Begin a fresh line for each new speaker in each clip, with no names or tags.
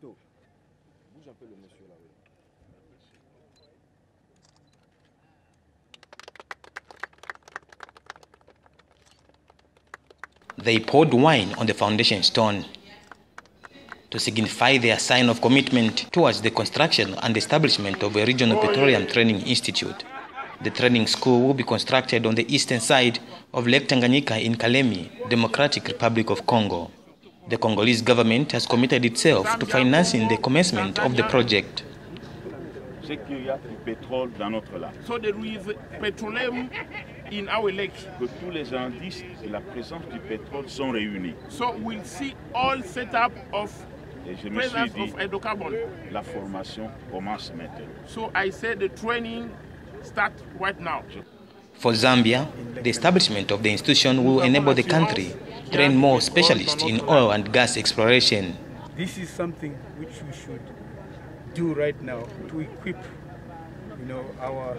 Tito, bouge un peu le monsieur là.
They poured wine on the foundation stone to signify their sign of commitment towards the construction and establishment of a regional petroleum training institute. The training school will be constructed on the eastern side of Lake Tanganyika in Kalemi, Democratic Republic of Congo. The Congolese government has committed itself to financing the commencement of the project.
C'est qu'il y a du pétrole dans notre lac.
So there is petroleum in our lake.
Que tous les indices de la présence du pétrole sont réunis.
So we'll see all setup of
Et je me
presence
suis dit,
of hydrocarbon.
la formation commence maintenant.
So I said the training start right now.
For Zambia, the establishment of the institution will enable the country to train more specialists in oil and gas exploration.
This is something which we should do right now to equip, our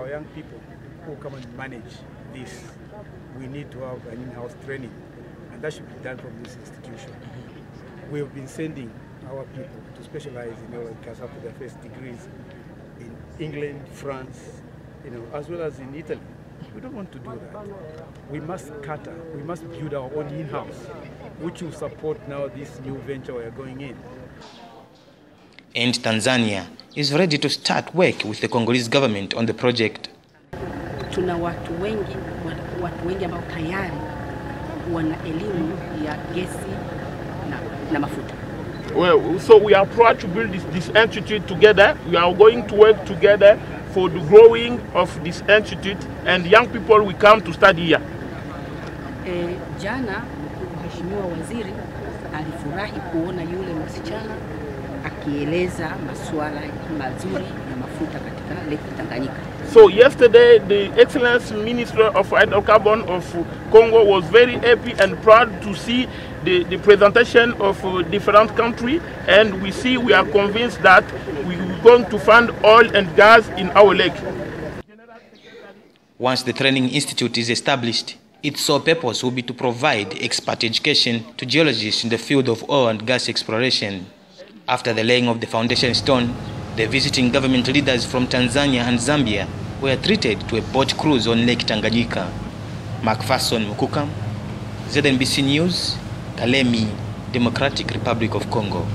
young people who come and manage this. We need to have an in-house training, and that should be done from this institution. We have been sending our people to specialize in oil and gas up to their first degrees in England, France, as well as in Italy. We don't want to do that. We must cater, we must build our own in-house, which will support now this new venture we are going in.
And Tanzania is ready to start work with the Congolese government on the project.
Tuna watu wengi ambao tayari wana elimu ya gesi na mafuta.
Well, so we are proud to build this institute together. We are going to work together for the growing of this institute, and young people will come to study here.
Jana Mheshimiwa Waziri alifurahi kuona yule msichana akieleza masuala mazuri ya mafuta katika Lake Tanganyika.
So yesterday the Excellency Minister of Hydrocarbon of Congo was very happy and proud to see the presentation of different countries, and we are convinced that we are going to fund oil and gas in our lake.
Once the training institute is established, its sole purpose will be to provide expert education to geologists in the field of oil and gas exploration. After the laying of the foundation stone, the visiting government leaders from Tanzania and Zambia were treated to a boat cruise on Lake Tanganyika. Macpherson Mukukam, ZNBC News, Kalemi, Democratic Republic of Congo.